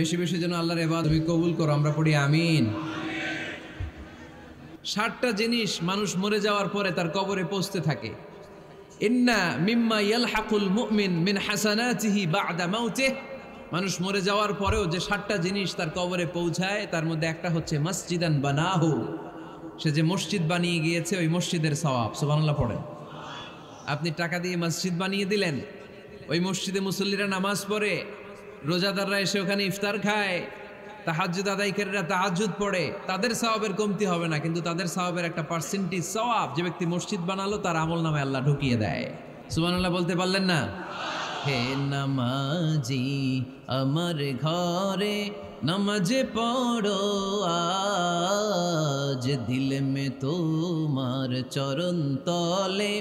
বেশি বেশি যেন আল্লাহর ইবাদত তুমি কবুল করো, আমরা পড়ি আমিন। 60টা জিনিস মানুষ মরে যাওয়ার পরে তার কবরে পৌঁছতে থাকে। ইন্না মিম্মা ইয়ালহাকুল মুমিন মিন হাসানাতিহি বা'দা মাউতিহি। মানুষ মরে যাওয়ার পরেও যে 60টা জিনিস তার কবরে পৌঁছায় তার মধ্যে একটা হচ্ছে মসজিদান বানাহু। সে যে মসজিদ বানিয়ে গিয়েছে ওই মসজিদের সওয়াব। সুবহানাল্লাহ পড়েন। আপনি টাকা দিয়ে মসজিদ বানিয়ে দিলেন, ওই মসজিদে মুসল্লিরা নামাজ পড়ে, রোজাদাররা এসে ওখানে ইফতার খায়, তাহাজ্জুদ আদায়কারীরা তাহাজ্জুদ পড়ে, তাদের সওয়াবের কমতি হবে না, কিন্তু তাদের সওয়াবের একটা পার্সেন্টেজ সওয়াব যে ব্যক্তি মসজিদ বানালো তার আমলনামায় আল্লাহ ঢুকিয়ে দেয়। সুবহানাল্লাহ বলতে পারলেন না? হে নামাজি আমার ঘরে নামাজ পড়ো আজ, দিল মে তোমার চরণ তলে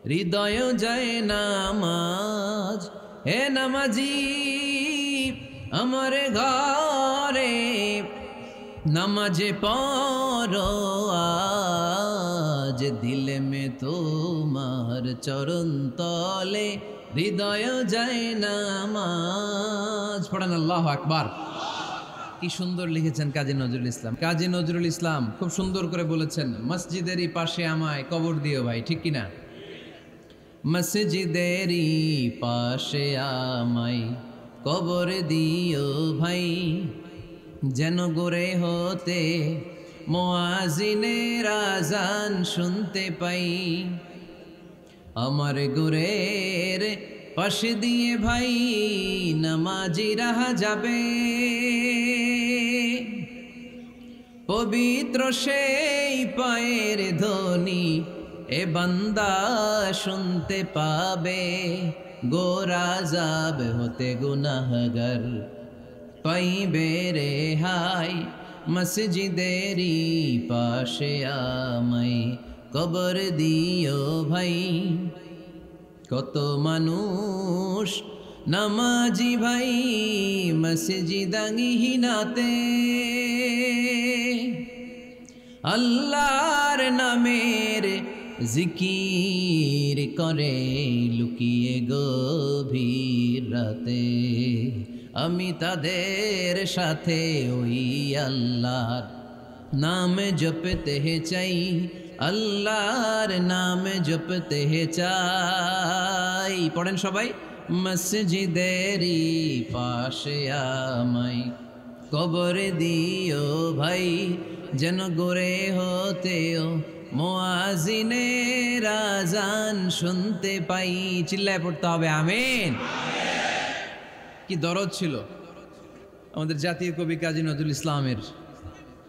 হৃদয় যায় নামাজ। হে নামাজি আমার ঘরে নামাজে পড়ো আজ, দিল মে তোমার চরণ তলে হৃদয় যায় নামাজ। পড়েন আল্লাহু আকবার। কি সুন্দর লিখেছেন কাজী নজরুল ইসলাম। কাজী নজরুল ইসলাম খুব সুন্দর করে বলেছেন, মসজিদেরই পাশে আমায় কবর দিও ভাই, ঠিক কিনা? মসজিদেরই পাশে আমায় কবর দিও ভাই, যেন গোরে হতে মুয়াজ্জিনের আযান শুনতে পাই। আমার গোরের পাশে দিয়ে ভাই নামাজিরা যাবে, পবিত্র সেই পায়ের ধ্বনি এ বান্দা শুনতে পাবে। গোরা যাব হতে গুনাহগার পাইবে রেহাই, মসজিদেরই পাশে আমায় কবর দিও ভাই। কত মানুষ নামাজি ভাই মসজিদাঙ্গিহীনাতে, আল্লাহর নামের জিকির করে লুকিয়ে গভীর রাতে। আমি তাদের সাথে ওই আল্লাহর নাম জপতে চাই, আল্লাহর নাম জপতে চাই। পড়েন সবাই, মসজিদেরই পাশে আমায় কবর দিও ভাই, যেন গোরে হতেও মুয়াজ্জিনের আযান শুনতে পাই। চিল্লায় পড়তে হবে আমিন। কি দরদ ছিল আমাদের জাতীয় কবি কাজী নজরুল ইসলামের,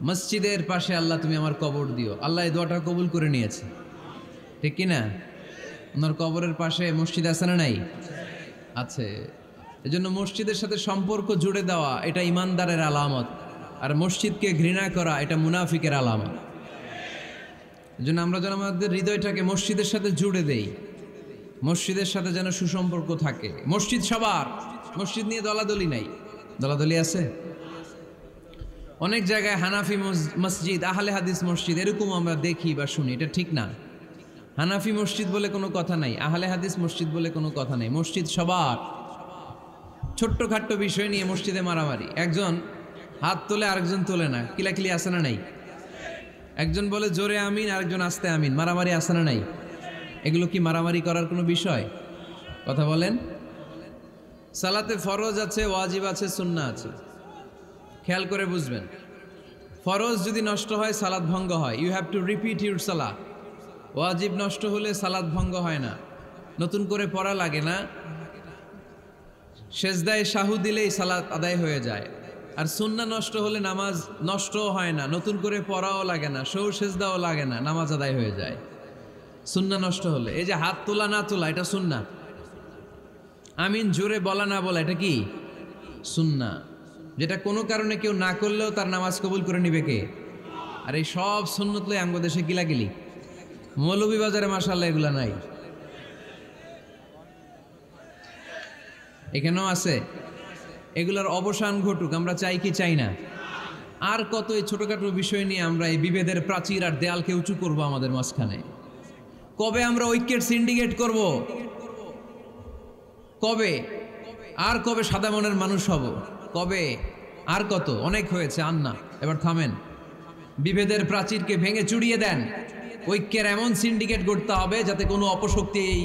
মসজিদের পাশে আল্লাহ তুমি আমার কবর দিও। আল্লাহ এই দোয়াটা কবুল করে নিয়েছে, ঠিক কিনা? ওনার কবরের পাশে মসজিদ আছে না নাই? আছে। এজন্য মসজিদের সাথে সম্পর্ক জুড়ে দেওয়া এটা ইমানদারের আলামত, আর মসজিদকে ঘৃণা করা এটা মুনাফিকের আলামত। এজন্য আমরা যেন আমাদের হৃদয়টাকে মসজিদের সাথে জুড়ে দেই, মসজিদের সাথে যেন সুসম্পর্ক থাকে। মসজিদ সবার, মসজিদ নিয়ে দলাদলি নাই। দলাদলি আছে অনেক জায়গায়, হানাফি মসজিদ, আহলে হাদিস মসজিদ, এরকম আমরা দেখি বা শুনি, এটা ঠিক না। হানাফি মসজিদ বলে কোনো কথা নাই, আহলে হাদিস মসজিদ বলে কোনো কথা নাই। মসজিদ সবার। ছোট্টখাট্ট বিষয় নিয়ে মসজিদে মারামারি, একজন হাত তোলে আরেকজন তোলে না, কিলাকিলি আছে না নাই? একজন বলে জোরে আমিন, আরেকজন আস্তে আমিন, মারামারি আছে না নাই? এগুলো কি মারামারি করার কোনো বিষয়? কথা বলেন। সালাতে ফরজ আছে, ওয়াজিব আছে, সুন্নাহ আছে। খেয়াল করে বুঝবেন, ফরজ যদি নষ্ট হয় সালাত ভঙ্গ হয়, you have to repeat your সালাত। ওয়াজিব নষ্ট হলে সালাত ভঙ্গ হয় না, নতুন করে পড়া লাগে না, সেজদায় সাহু দিলেই সালাত আদায় হয়ে যায়। আর সুন্নাহ নষ্ট হলে নামাজ নষ্টও হয় না, নতুন করে পড়াও লাগে না, সৌ সেজদাও লাগে না, নামাজ আদায় হয়ে যায় সুন্নাহ নষ্ট হলে। এই যে হাত তোলা না তোলা এটা সুন্নাহ, আমিন জোরে বলা না বলা এটা কি সুন্নাহ, যেটা কোনো কারণে কেউ না করলেও তার নামাজ কবুল করে নিবে কে? আর এই সব সুন্নত লই আমগো দেশে কিলাকিলি। মৌলভীবাজারে মাশাআল্লাহ এগুলা নাই, এখানেও আছে। এগুলার অবসান ঘটুক, আমরা চাই কি চাই না? আর কত এই ছোটখাটো বিষয় নিয়ে আমরা এই বিভেদের প্রাচীর আর দেয়ালকে উঁচু করবো আমাদের মাঝখানে? কবে আমরা ঐক্যের সিন্ডিকেট করব? কবে? আর কবে সাদা মনের মানুষ হব? কবে? আর কত? অনেক হয়েছে, আর না, এবার থামেন। বিভেদের প্রাচীরকে ভেঙে চুড়িয়ে দেন। ঐক্যের এমন সিন্ডিকেট গড়তে হবে যাতে কোনো অপশক্তি এই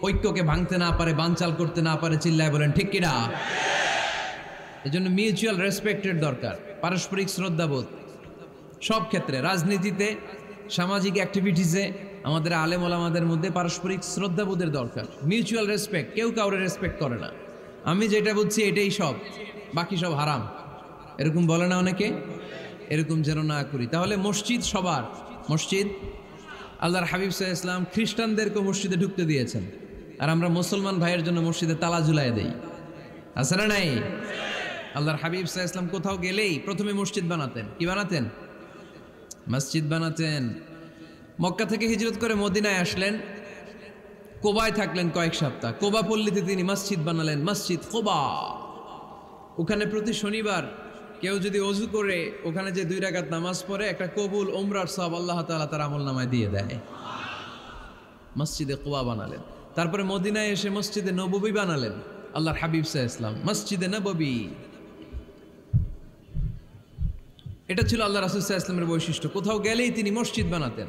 ঐক্যকে ভাঙতে না পারে, বানচাল করতে না পারে। চিল্লায় বলেন ঠিক কিনা? এজন্য মিউচুয়াল রেসপেক্টের দরকার, পারস্পরিক শ্রদ্ধাবোধ সব ক্ষেত্রে, রাজনীতিতে, সামাজিক অ্যাক্টিভিটিসে আমাদের আলেম ওলামাদের মধ্যে পারস্পরিক শ্রদ্ধাবোধের দরকার, মিউচুয়াল রেসপেক্ট। কেউ কাউরে রেসপেক্ট করে না, আমি যেটা বুঝছি এটাই সব, বাকি সব হারাম, এরকম বলে না অনেকে? এরকম যেন না করি। তাহলে মসজিদ সবার, মসজিদ আল্লাহর হাবিব সাল্লাল্লাহু আলাইহি ওয়াসাল্লাম খ্রিস্টানদেরকে মসজিদে ঢুকতে দিয়েছেন, আর আমরা মুসলমান ভাইয়ের জন্য মসজিদে তালা ঝুলাই দেই, আছে না নাই? আল্লাহর হাবিব সাল্লাল্লাহু আলাইহি ওয়াসাল্লাম কোথাও গেলেই প্রথমে মসজিদ বানাতেন। কি বানাতেন? মসজিদ বানাতেন। মক্কা থেকে হিজরত করে মদিনায় আসলেন, কোবায় থাকলেন কয়েক সপ্তাহ। কোবা পল্লীতে তিনি মসজিদ বানালেন, মসজিদ কোবা। ওখানে প্রতি শনিবার কেউ যদি অজু করে ওখানে যে 2 রাকাত নামাজ পড়ে, একটা কবুল ওমরার সওয়াব আল্লাহ তাআলা তার আমলনামায় দিয়ে দেয়। মসজিদে কোবা বানালেন। তারপরে মদিনায় এসে মসজিদে নববী বানালেন আল্লাহর হাবিব সাল্লাল্লাহু আলাইহি ওয়াসাল্লাম, মসজিদে নববী। এটা ছিল আল্লাহ রাসূল সাল্লাল্লাহু আলাইহি ওয়াসাল্লামের বৈশিষ্ট্য। কোথাও গেলেই তিনি মসজিদ বানাতেন,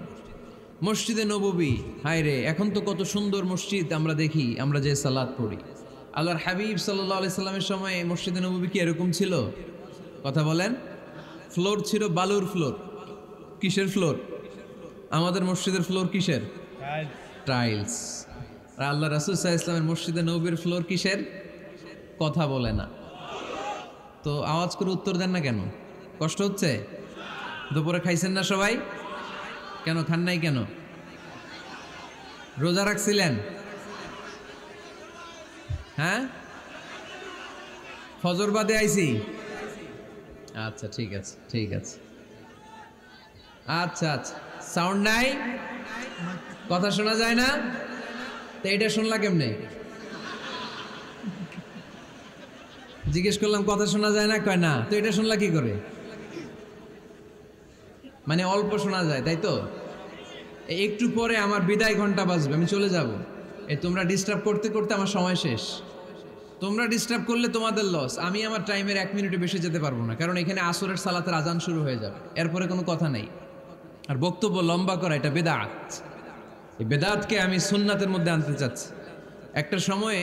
মসজিদে নববী। হায় রে, এখন তো কত সুন্দর মসজিদ আমরা দেখি, আমরা যে সালাত পড়ি। আল্লাহর হাবিব সাল্লাল্লাহু আলাইহি সাল্লামের সময় মসজিদে নববী কি এরকম ছিল? কথা বলেন। ফ্লোর ছিল বালুর ফ্লোর। কিসের ফ্লোর? আমাদের মসজিদের ফ্লোর কিসের? টাইলস। আর আল্লাহ রাসূল সাল্লাল্লাহু আলাইহি ওয়াসাল্লামের মসজিদে নববীর ফ্লোর কিসের? কথা বলে না তো আওয়াজ করে উত্তর দেন না কেন? কষ্ট হচ্ছে? দুপুরে খাইছেন না সবাই? কেন খান নাই কেন? রোজা রাখছিলেন? হ্যাঁ, ফজর বাদে আইছি। আচ্ছা ঠিক আছে, ঠিক আছে। আচ্ছা আচ্ছা, সাউন্ড নাই, কথা শোনা যায় না? তো এটা শুনলা কেমনে? জিজ্ঞেস করলাম কথা শোনা যায় না, কয় না। তো এটা শুনলা কি করে? মানে অল্প শোনা যায়, তাই তো? একটু পরে আমার বিদায় ঘন্টা বাজবে, আমি চলে যাব। তোমরা ডিস্টার্ব করতে করতে আমার সময় শেষ। তোমরা ডিস্টার্ব করলে তোমাদের লস। আমি আমার টাইমের 1 মিনিটে বেশি যেতে পারবো না, কারণ এখানে আসরের সালাতের আজান শুরু হয়ে যাবে, এরপরে কোনো কথা নেই। আর বক্তব্য লম্বা করা এটা বেদাত। এই বেদাতকে আমি সুন্নাতের মধ্যে আনতে চাচ্ছি। একটা সময়ে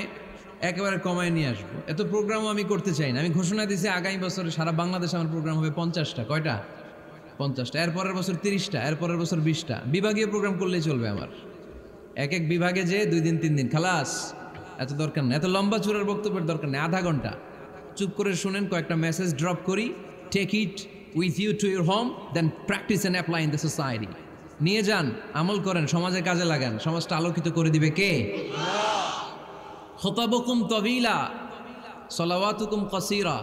একেবারে কমায় নিয়ে আসবো। এত প্রোগ্রামও আমি করতে চাই না। আমি ঘোষণা দিয়েছি আগামী বছরে সারা বাংলাদেশে আমার প্রোগ্রাম হবে 50টা। কয়টা? 50টা। এরপরের বছর 30টা, এরপরের বছর 20টা। বিভাগীয় প্রোগ্রাম করলেই চলবে আমার। এক এক বিভাগে যে 2 দিন 3 দিন খালাস। এত দরকার নেই, এত লম্বা চূড়ার বক্তব্যের দরকার নেই। আধা ঘন্টা চুপ করে শুনেন, কয়েকটা মেসেজ ড্রপ করি, take it with you to your home, then practice and apply in the society. নিয়ে যান, আমল করেন, সমাজে কাজে লাগান। সমাজটা আলোকিত করে দিবে কে? খুতাবুকুম তাওয়িলা সালাওয়াতুকুম কাসীরা।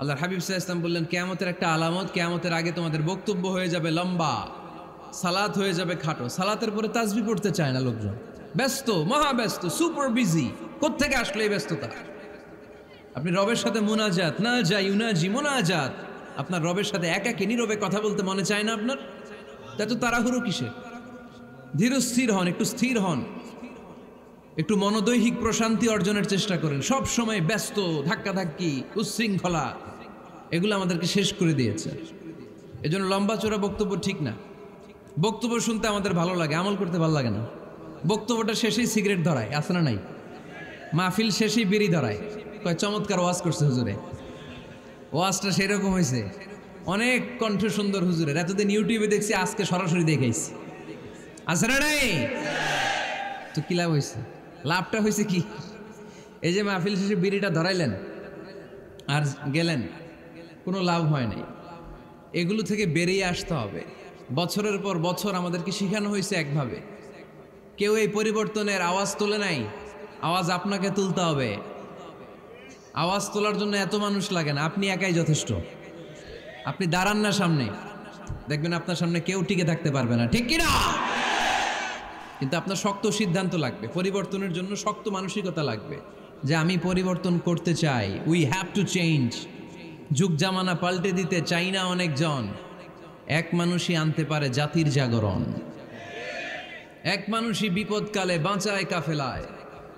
আল্লাহর হাবিব সাল্লাল্লাহু আলাইহি ওয়াসাল্লাম বললেন, কিয়ামতের একটা আলামত, কিয়ামতের আগে তোমাদের বক্তব্য হয়ে যাবে লম্বা, সালাত হয়ে যাবে খাটো। সালাতের পরে তাসবিহ পড়তে চায় না লোকজন, ব্যস্ত, মহাব্যস্ত, সুপার বিজি। কোত্থেকে আসলে এই ব্যস্ততা? আপনি রবের সাথে মুনাজাত, না যাই ইউনাজি মুনাজাত, আপনার রবের সাথে একাকী নীরবে কথা বলতে মনে চায় না আপনার? এত তাড়াহুড়ো কিসে? ধীর স্থির হন, একটু স্থির হন, একটু মনোদৈহিক প্রশান্তি অর্জনের চেষ্টা করেন। সব সময় ব্যস্ত, ধাক্কাধাক্কি, উচ্ছৃঙ্খলা, এগুলো আমাদেরকে শেষ করে দিয়েছে। এজন্য লম্বা চোরা বক্তব্য ঠিক না। বক্তব্য শুনতে আমাদের ভালো লাগে, আমল করতে ভালো লাগে না। বক্তব্যটা শেষেই সিগারেট ধরায়, আছে না নাই? মাহফিল শেষেই বিড়ি ধরায়, কয় চমৎকার ওয়াজ করছে হুজুরে। ওয়াজটা সেরকম হয়েছে, অনেক কণ্ঠ সুন্দর হুজুরের। এতদিন ইউটিউবে দেখছি, আজকে সরাসরি দেখাইছি, আছে না নাই? তো কি লাভ হয়েছে? লাভটা হয়েছে কি? এই যে মাহফিল শেষে বিড়িটা ধরাইলেন আর গেলেন, কোনো লাভ হয় নাই। এগুলো থেকে বেরিয়ে আসতে হবে। বছরের পর বছর আমাদেরকে শেখানো হয়েছে একভাবে, কেউ এই পরিবর্তনের আওয়াজ তোলে নাই। আওয়াজ আপনাকে তুলতে হবে। আওয়াজ তোলার জন্য এত মানুষ লাগে না, আপনি একাই যথেষ্ট। আপনি দাঁড়ান না সামনে, দেখবেন আপনার সামনে কেউ টিকে থাকতে পারবে না, ঠিক কিনা? কিন্তু আপনার শক্ত সিদ্ধান্ত লাগবে, পরিবর্তনের জন্য শক্ত মানসিকতা লাগবে, যে আমি পরিবর্তন করতে চাই। We have to change. যুগ জামানা পাল্টে দিতে চাই না অনেকজন। এক মানুষই আনতে পারে জাতির জাগরণ। এক মানুষই বিপদকালে বাঁচায় কাফেলায়।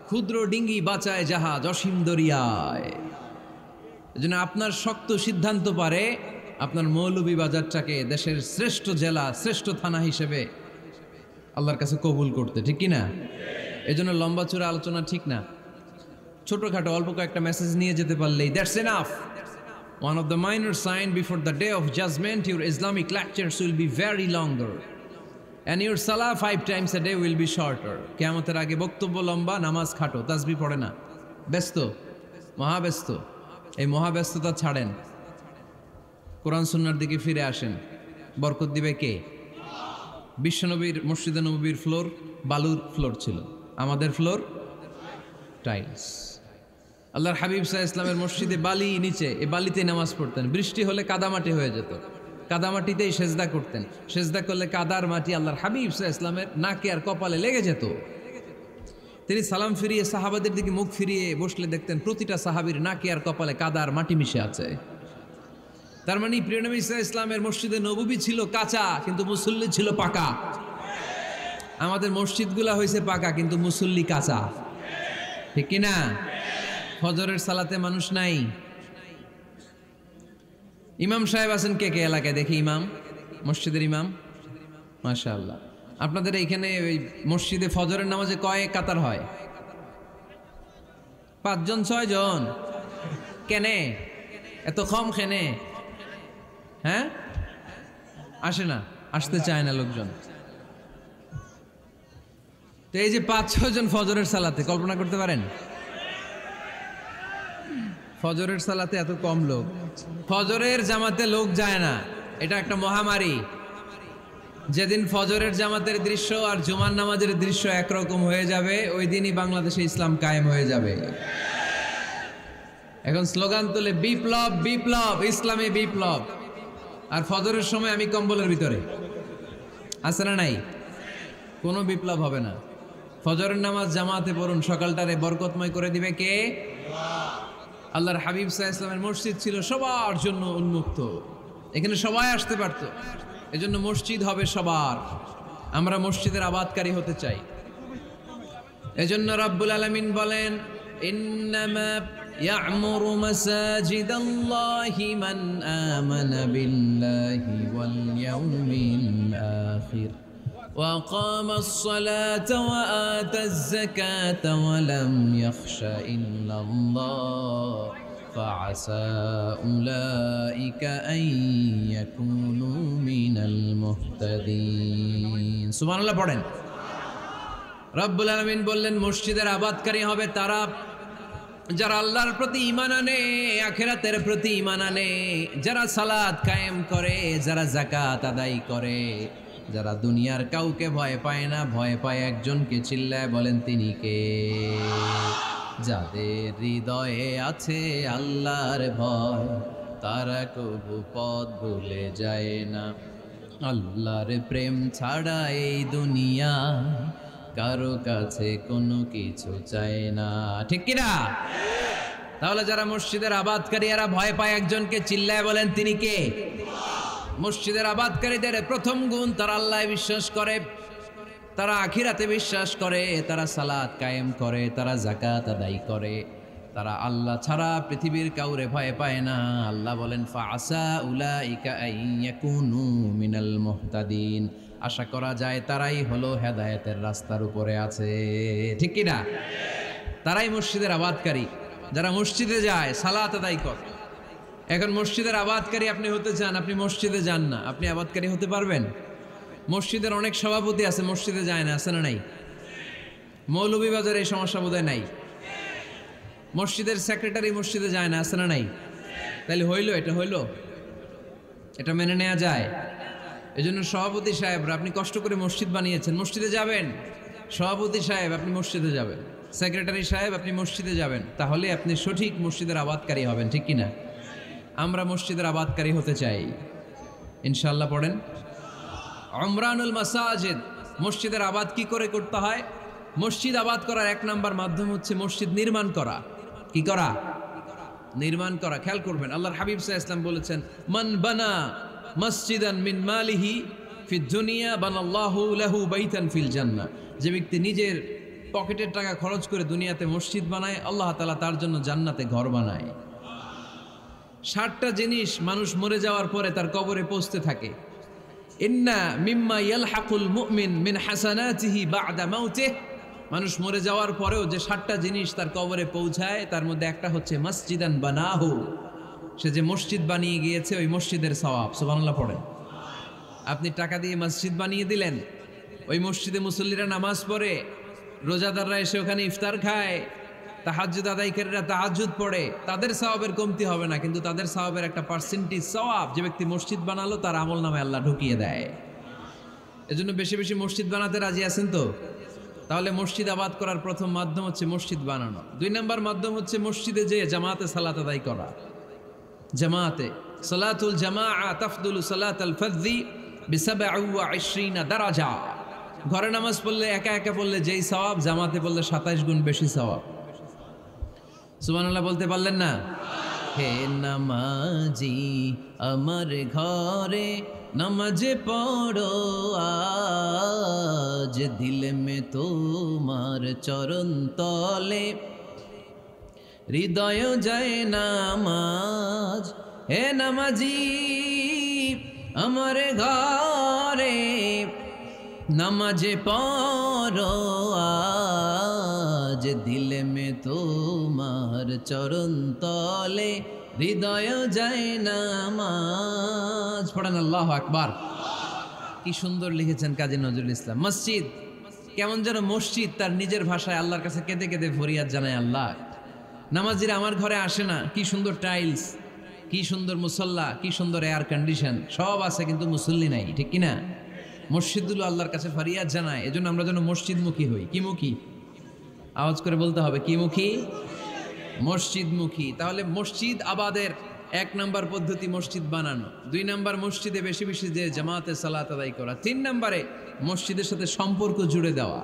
ক্ষুদ্র ডিঙ্গি বাঁচায় জাহাজ অসীম দরিয়ায়। এজন্য আপনার শক্ত সিদ্ধান্ত পারে আপনার মৌলভীবাজারটাকে দেশের শ্রেষ্ঠ জেলা, শ্রেষ্ঠ থানা হিসেবে আল্লাহর কাছে কবুল করতে, ঠিক কি না? এজন্য লম্বা চূড়া আলোচনা ঠিক না। ছোটখাটো অল্প কয়েকটা মেসেজ নিয়ে যেতে পারলেই that's enough. One of the minor signs before the day of judgment, your Islamic lectures will be very longer and your salah 5 times a day will be shorter. কিয়ামতের আগে বক্তব্য লম্বা, নামাজ খাটো, তাসবিহ পড়ে না, ব্যস্ত, মহাব্যস্ত। এই মহাব্যস্ততা ছাড়েন, কোরআন সুন্নাহর দিকে ফিরে আসেন। বরকত দিবে কে? বিশ্বনবীর মসজিদে নববীর ফ্লোর বালুর ফ্লোর ছিল, আমাদের ফ্লোর টাইলস। আল্লাহর হাবিব সাল্লাল্লাহু আলাইহি ওয়াসাল্লামের মসজিদে বালি নিচে, এই বালিতে নামাজ পড়তেন। বৃষ্টি হলে কাদামাটি হয়ে যেত, কাদামাটিতেই সেজদা করতেন। সেজদা করলে কাদার মাটি আল্লাহর হাবিব সাল্লাল্লাহু আলাইহি ওয়াসাল্লামের নাকে আর কপালে লেগে যেত। তিনি সালাম ফিরিয়ে সাহাবাদের দিকে মুখ ফিরিয়ে বসলে দেখতেন প্রতিটা সাহাবীর নাকে আর কপালে কাদার মাটি মিশে আছে। তার মানে প্রিয় নবী সাল্লাল্লাহু আলাইহি ওয়াসাল্লামের মসজিদে নববী ছিল কাঁচা, কিন্তু মুসল্লি ছিল পাকা। আমাদের মসজিদগুলা হয়েছে পাকা, কিন্তু মুসল্লি কাঁচা, ঠিক কি না? ফজরের সালাতে মানুষ নাই। ইমাম সাহেব আছেন কে কে এলাকায়? দেখি ইমাম, মসজিদের ইমাম, মাশাআল্লাহ। আপনাদের এইখানে ওই মসজিদে ফজরের নামাজে কয় কাতার হয়? 5 জন 6 জন? কেনে এত কম? কেনে? হ্যাঁ, আসে না, আসতে চায় না লোকজন। তো এই যে 5-6 জন ফজরের সালাতে, কল্পনা করতে পারেন ফজরের সালাতে এত কম লোক? ফজরের জামাতে লোক যায় না, এটা একটা মহামারী। যেদিন ফজরের জামাতের দৃশ্য আর জুমার নামাজের দৃশ্য একরকম হয়ে যাবে, ওই দিনই বাংলাদেশে ইসলাম কায়েম হয়ে যাবে। এখন স্লোগান তোলে বিপ্লব বিপ্লব, ইসলামে বিপ্লব। আর ফজরের সময় আমি কম্বলের ভিতরে, আছে না নাই? কোনো বিপ্লব হবে না। ফজরের নামাজ জামাতে পড়ুন, সকালটারে বরকতময় করে দিবে কে? আল্লাহর হাবিব সাল্লাল্লাহু আলাইহি ওয়াসাল্লামের মসজিদ ছিল সবার জন্য উন্মুক্ত, এখানে সবাই আসতে পারত। এজন্য মসজিদ হবে সবার। আমরা মসজিদের আবাদকারী হতে চাই। এজন্য রাব্বুল আলামিন বলেন, ইন্নামা ইয়া'মুরু মাসাজিদাল্লাহি মান আমানা বিল্লাহি ওয়াল ইয়াউমিল আখির ওয়া আকামাস সালাতা ওয়া আতাজ যাকাতা ওয়া লাম ইয়াখশা ইল্লাল্লাহ ফাআসা উলাইকা আন ইয়াকুনু মিনাল মুহতাদিন। সুবহানাল্লাহ পড়েন। রব্বুল আলামিন বললেন মসজিদের আবাদকারী হবে তারা যারা আল্লাহর প্রতি ঈমান আনে, আখিরাতের প্রতি ঈমান আনে, যারা সালাত কায়েম করে, যারা যাকাত আদায় করে, যারা দুনিয়ার কাউকে ভয় পায় না, ভয় পায় একজনকে। চিল্লায় বলেন তিনি কে? যাদের হৃদয়ে আছে আল্লাহর ভয়, তারা কবু পথ ভুলে যায় না। আল্লাহর প্রেম ছাড়া এই দুনিয়া কারো কাছে কোনো কিছু চায় না, ঠিক কিনা? তাহলে যারা মসজিদের আবাদকারী এরা ভয় পায় একজনকে, চিল্লায় বলেন তিনি কে? মসজিদের আবাদকারীদের প্রথম গুণ, তারা আল্লাহ বিশ্বাস করে, তারা আখিরাতে বিশ্বাস করে, তারা সালাত কায়েম করে, তারা যাকাত আদায় করে, তারা আল্লাহ ছাড়া পৃথিবীর কাউরে ভয় পায় না। আল্লাহ বলেন ফাআসা উলাইকা আইয়াকুনু মিনাল মুহতাদিন। আশা করা যায় তারাই হলো হেদায়েতের রাস্তার উপরে আছে, ঠিক কি না? তারাই মসজিদের আবাদকারী, যারা মসজিদে যায়, সালাত আদায় করে। এখন মসজিদের আবাদকারী আপনি হতে চান, আপনি মসজিদে যান না, আপনি আবাদকারী হতে পারবেন? মসজিদের অনেক সভাপতি আছে মসজিদে যায় না, আছে না নাই? মৌলভীবাজারে এই সমস্যা বোধহয় নাই। মসজিদের সেক্রেটারি মসজিদে যায় না, আছে না নাই? তাহলে হইল, এটা হইল, এটা মেনে নেওয়া যায়? এজন্য সভাপতি সাহেবরা, আপনি কষ্ট করে মসজিদ বানিয়েছেন, মসজিদে যাবেন। সভাপতি সাহেব আপনি মসজিদে যাবেন, সেক্রেটারি সাহেব আপনি মসজিদে যাবেন, তাহলে আপনি সঠিক মসজিদের আবাদকারী হবেন, ঠিক কিনা? আমরা মসজিদের আবাদকারী হতে চাই ইনশাআল্লাহ। পড়েন উমরানুল মাসাজিদ। মসজিদের আবাদ কি করে করতে হয়? মসজিদ আবাদ করার 1 নাম্বার মাধ্যম হচ্ছে মসজিদ নির্মাণ করা। কি করা? নির্মাণ করা। খেয়াল করবেন, আল্লাহর হাবিব সাল্লাল্লাহু আলাইহি ওয়াসাল্লাম বলেছেন, মান বানা মসজিদান মিন মালিহি ফিদ দুনিয়া বানাল্লাহু লাহু বাইতান ফিল জান্নাহ। যে ব্যক্তি নিজের পকেটের টাকা খরচ করে দুনিয়াতে মসজিদ বানায়, আল্লাহ তাআলা তার জন্য জান্নাতে ঘর বানায়। 60টা জিনিস মানুষ মরে যাওয়ার পরে তার কবরে পৌঁছতে থাকে। ইন্না মিম্মা ইয়ালহাকুল মুমিন মিন হাসানাতিহি বা'দা মাউতিহি, মানুষ মরে যাওয়ার পরেও যে 60টা জিনিস তার কবরে পৌঁছায় তার মধ্যে একটা হচ্ছে মসজিদান বানাহু, সে যে মসজিদ বানিয়ে গিয়েছে ওই মসজিদের সওয়াব। সুবহানাল্লাহ পড়েন। আপনি টাকা দিয়ে মসজিদ বানিয়ে দিলেন, ওই মসজিদে মুসল্লিরা নামাজ পড়ে, রোজাদাররা এসে ওখানে ইফতার খায়, তাহাজ্জুদ আদায়কারীরা তাহাজ্জুদ পড়ে, তাদের সওয়াবের কমতি হবে না, কিন্তু তাদের সওয়াবের একটা পার্সেন্টেজ সওয়াব যে ব্যক্তি মসজিদ বানালো তার আমল নামে আল্লাহ ঢুকিয়ে দেয়। এজন্য বেশি বেশি মসজিদ বানাতে রাজি আছেন তো? তাহলে মসজিদ আবাদ করার প্রথম মাধ্যম হচ্ছে মসজিদ বানানো। 2 নম্বর মাধ্যম হচ্ছে মসজিদে যে জামাতে সালাত আদায় করা। জামাতে সালাতুল জামাআ তাফদুলু সালাতাল ফাযযি বি27 দারাজা। ঘরে নামাজ পড়লে একা একা পড়লে যেই সওয়াব, জামাতে পড়লে 27 গুণ বেশি সওয়াব। সুবহানাল্লাহ বলতে পারলেন না? হে নামাজি আমার ঘরে নামাজ পড়ো আজ, দিল মে তোমার চরণ তলে হৃদয় যায় নামাজ। হে নামাজি আমার ঘরে নামাজ পড়ো আজ, দিল মে তোমার চরণ তলে হৃদয় যায় নামাজ। পড়েন আল্লাহু আকবার। কি সুন্দর লিখেছেন কাজী নজরুল ইসলাম। মসজিদ কেমন যেন মসজিদ তার নিজের ভাষায় আল্লাহর কাছে কেঁদে কেঁদে ফরিয়াদ জানায়, আল্লাহ নামাজিরা আমার ঘরে আসে না, কি সুন্দর টাইলস, কি সুন্দর মুসল্লা, কি সুন্দর এয়ার কন্ডিশন, সব আছে কিন্তু মুসল্লি নাই, ঠিক কিনা? মসজিদগুলো আল্লাহর কাছে ফরিয়াদ জানায়। এজন্য আমরা যেন মসজিদমুখী হই। কি মুখী? আওয়াজ করে বলতে হবে, কি মুখী? মসজিদমুখী। তাহলে মসজিদ আবাদের 1 নম্বর পদ্ধতি মসজিদ বানানো। 2 নম্বর মসজিদে বেশি বেশি যে জামাতে সালাত আদায় করা। 3 নম্বরে মসজিদের সাথে সম্পর্ক জুড়ে দেওয়া,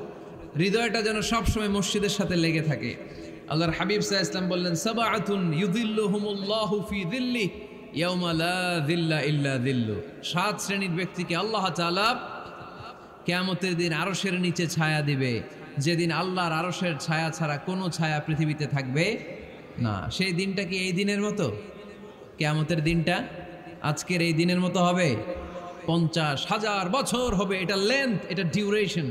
হৃদয়টা যেন সবসময় মসজিদের সাথে লেগে থাকে। আল্লাহর হাবিব সাল্লাল্লাহু আলাইহি ওয়াসাল্লাম বললেন, সাবআতুন ইউযিল্লুহুমুল্লাহু ফি যিল্লিহি ইয়াওমা লা যিল্লা ইল্লা যিল্লু। 7 শ্রেণীর ব্যক্তিকে আল্লাহ তাআলা কিয়ামতের দিন আরশের নিচে ছায়া দিবে, যেদিন আল্লাহর আরশের ছায়া ছাড়া কোনো ছায়া পৃথিবীতে থাকবে না। সেই দিনটা কি এই দিনের মতো? কিয়ামতের দিনটা আজকের এই দিনের মতো হবে? 50,000 বছর হবে। এটা লেন্থ, এটা ডিউরেশন।